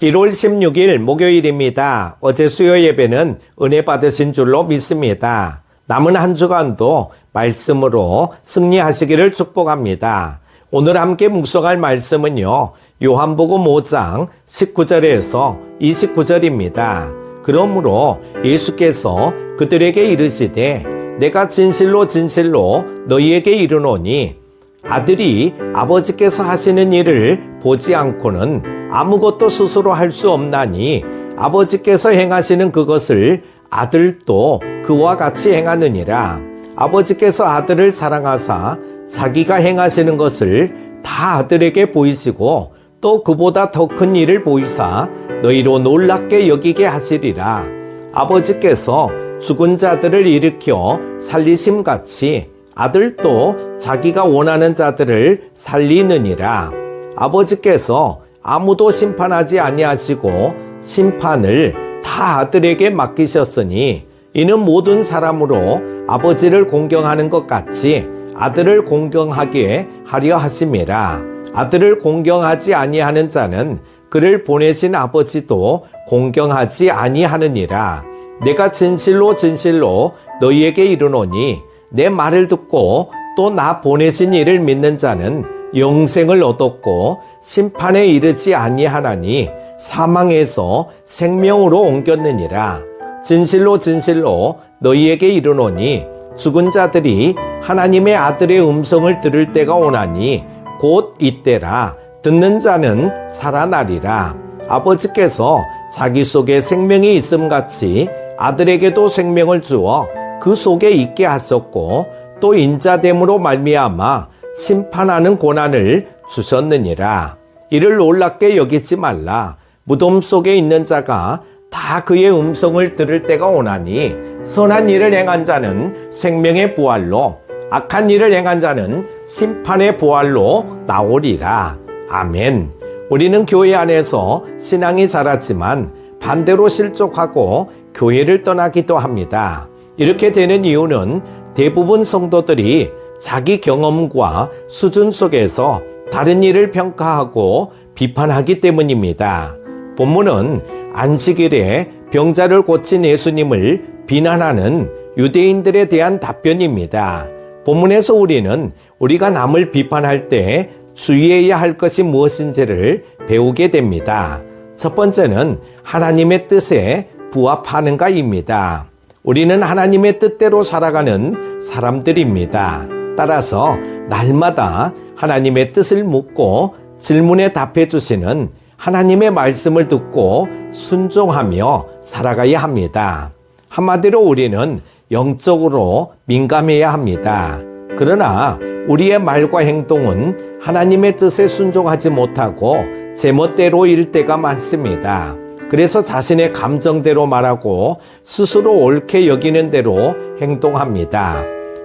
1월 16일 목요일입니다. 어제 수요 예배는 은혜 받으신 줄로 믿습니다. 남은 한 주간도 말씀으로 승리하시기를 축복합니다. 오늘 함께 묵상할 말씀은요, 요한복음 5장 19절에서 29절입니다. 그러므로 예수께서 그들에게 이르시되 내가 진실로 진실로 너희에게 이르노니 아들이 아버지께서 하시는 일을 보지 않고는 아무것도 스스로 할 수 없나니 아버지께서 행하시는 그것을 아들도 그와 같이 행하느니라. 아버지께서 아들을 사랑하사 자기가 행하시는 것을 다 아들에게 보이시고 또 그보다 더 큰 일을 보이사 너희로 놀랍게 여기게 하시리라. 아버지께서 죽은 자들을 일으켜 살리심같이 아들도 자기가 원하는 자들을 살리느니라. 아버지께서 아무도 심판하지 아니하시고 심판을 다 아들에게 맡기셨으니 이는 모든 사람으로 아버지를 공경하는 것 같이 아들을 공경하게 하려 하심이라. 아들을 공경하지 아니하는 자는 그를 보내신 아버지도 공경하지 아니하느니라. 내가 진실로 진실로 너희에게 이르노니 내 말을 듣고 또 나 보내신 이를 믿는 자는 영생을 얻었고 심판에 이르지 아니하나니 사망에서 생명으로 옮겼느니라. 진실로 진실로 너희에게 이르노니 죽은 자들이 하나님의 아들의 음성을 들을 때가 오나니 곧 이때라. 듣는 자는 살아나리라. 아버지께서 자기 속에 생명이 있음같이 아들에게도 생명을 주어 그 속에 있게 하셨고 또 인자됨으로 말미암아 심판하는 고난을 주셨느니라. 이를 놀랍게 여기지 말라. 무덤 속에 있는 자가 다 그의 음성을 들을 때가 오나니 선한 일을 행한 자는 생명의 부활로 악한 일을 행한 자는 심판의 부활로 나오리라. 아멘. 우리는 교회 안에서 신앙이 자랐지만 반대로 실족하고 교회를 떠나기도 합니다. 이렇게 되는 이유는 대부분 성도들이 자기 경험과 수준 속에서 다른 일을 평가하고 비판하기 때문입니다. 본문은 안식일에 병자를 고친 예수님을 비난하는 유대인들에 대한 답변입니다. 본문에서 우리는 우리가 남을 비판할 때 주의해야 할 것이 무엇인지를 배우게 됩니다. 첫 번째는 하나님의 뜻에 부합하는가입니다. 우리는 하나님의 뜻대로 살아가는 사람들입니다. 따라서 날마다 하나님의 뜻을 묻고 질문에 답해 주시는 하나님의 말씀을 듣고 순종하며 살아가야 합니다. 한마디로 우리는 영적으로 민감해야 합니다. 그러나 우리의 말과 행동은 하나님의 뜻에 순종하지 못하고 제멋대로일 때가 많습니다. 그래서 자신의 감정대로 말하고 스스로 옳게 여기는 대로 행동합니다.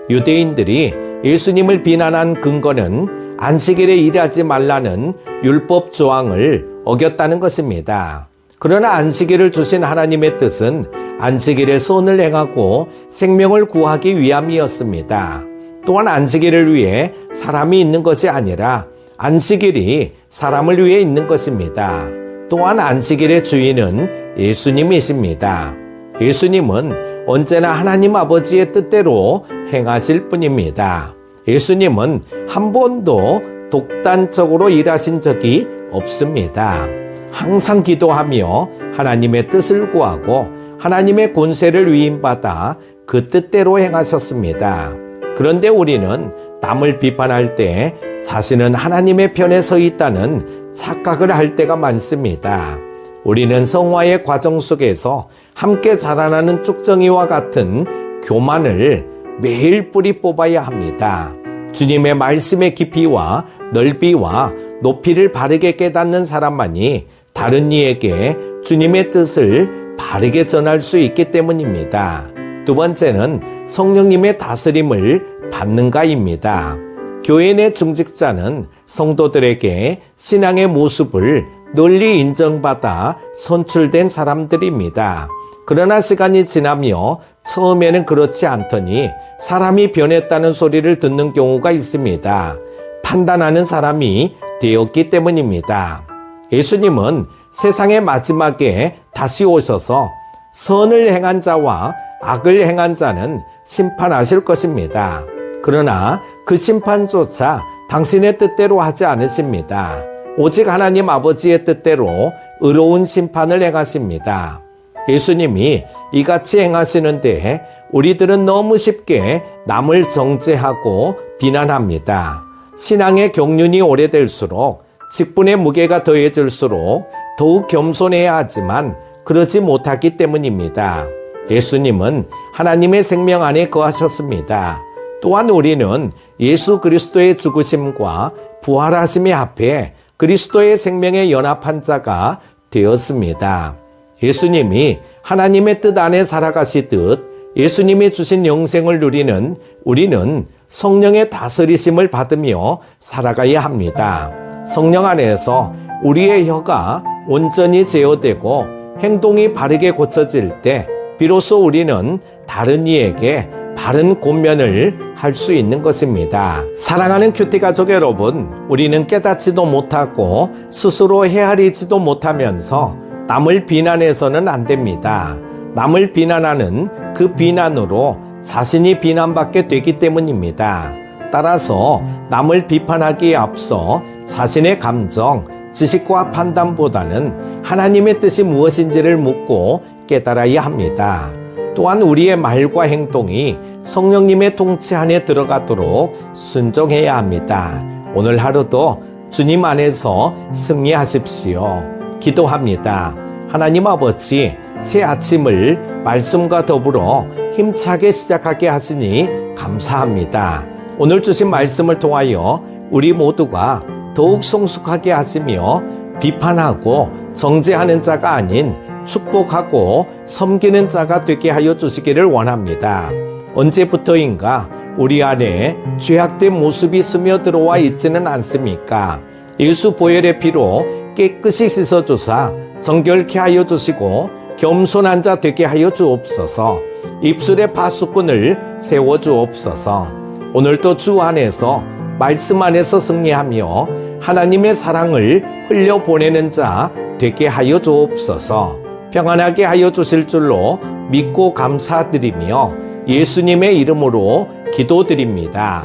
유대인들이 예수님을 비난한 근거는 안식일에 일하지 말라는 율법 조항을 어겼다는 것입니다. 그러나 안식일을 주신 하나님의 뜻은 안식일에 선을 행하고 생명을 구하기 위함이었습니다. 또한 안식일을 위해 사람이 있는 것이 아니라 안식일이 사람을 위해 있는 것입니다. 또한 안식일의 주인은 예수님이십니다. 예수님은 언제나 하나님 아버지의 뜻대로 행하실 분입니다. 예수님은 한 번도 독단적으로 일하신 적이 없습니다. 항상 기도하며 하나님의 뜻을 구하고 하나님의 권세를 위임받아 그 뜻대로 행하셨습니다. 그런데 우리는 남을 비판할 때 자신은 하나님의 편에 서 있다는 착각을 할 때가 많습니다. 우리는 성화의 과정 속에서 함께 자라나는 쭉정이와 같은 교만을 매일 뿌리 뽑아야 합니다. 주님의 말씀의 깊이와 넓이와 높이를 바르게 깨닫는 사람만이 다른 이에게 주님의 뜻을 바르게 전할 수 있기 때문입니다. 두 번째는 성령님의 다스림을 받는가입니다. 교회 내 중직자는 성도들에게 신앙의 모습을 널리 인정받아 선출된 사람들입니다. 그러나 시간이 지나며 처음에는 그렇지 않더니 사람이 변했다는 소리를 듣는 경우가 있습니다. 판단하는 사람이 되었기 때문입니다. 예수님은 세상의 마지막에 다시 오셔서 선을 행한 자와 악을 행한 자는 심판하실 것입니다. 그러나 그 심판조차 당신의 뜻대로 하지 않으십니다. 오직 하나님 아버지의 뜻대로 의로운 심판을 행하십니다. 예수님이 이같이 행하시는 데에 우리들은 너무 쉽게 남을 정죄하고 비난합니다. 신앙의 경륜이 오래될수록 직분의 무게가 더해질수록 더욱 겸손해야 하지만 그러지 못하기 때문입니다. 예수님은 하나님의 생명 안에 거하셨습니다. 또한 우리는 예수 그리스도의 죽으심과 부활하심에 합해 그리스도의 생명에 연합한 자가 되었습니다. 예수님이 하나님의 뜻 안에 살아가시듯 예수님이 주신 영생을 누리는 우리는 성령의 다스리심을 받으며 살아가야 합니다. 성령 안에서 우리의 혀가 온전히 제어되고 행동이 바르게 고쳐질 때 비로소 우리는 다른 이에게 바른 권면을 할 수 있는 것입니다. 사랑하는 큐티 가족 여러분, 우리는 깨닫지도 못하고 스스로 헤아리지도 못하면서 남을 비난해서는 안 됩니다. 남을 비난하는 그 비난으로 자신이 비난받게 되기 때문입니다. 따라서 남을 비판하기에 앞서 자신의 감정, 지식과 판단보다는 하나님의 뜻이 무엇인지를 묻고 깨달아야 합니다. 또한 우리의 말과 행동이 성령님의 통치 안에 들어가도록 순종해야 합니다. 오늘 하루도 주님 안에서 승리하십시오. 기도합니다. 하나님 아버지, 새 아침을 말씀과 더불어 힘차게 시작하게 하시니 감사합니다. 오늘 주신 말씀을 통하여 우리 모두가 더욱 성숙하게 하시며 비판하고 정죄하는 자가 아닌 축복하고 섬기는 자가 되게 하여 주시기를 원합니다. 언제부터인가 우리 안에 죄악된 모습이 스며들어와 있지는 않습니까? 예수 보혈의 피로 깨끗이 씻어주사 정결케 하여 주시고 겸손한 자 되게 하여 주옵소서. 입술에 파수꾼을 세워 주옵소서. 오늘도 주 안에서 말씀 안에서 승리하며 하나님의 사랑을 흘려보내는 자 되게 하여 주옵소서. 평안하게 하여 주실 줄로 믿고 감사드리며 예수님의 이름으로 기도드립니다.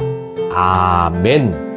아멘.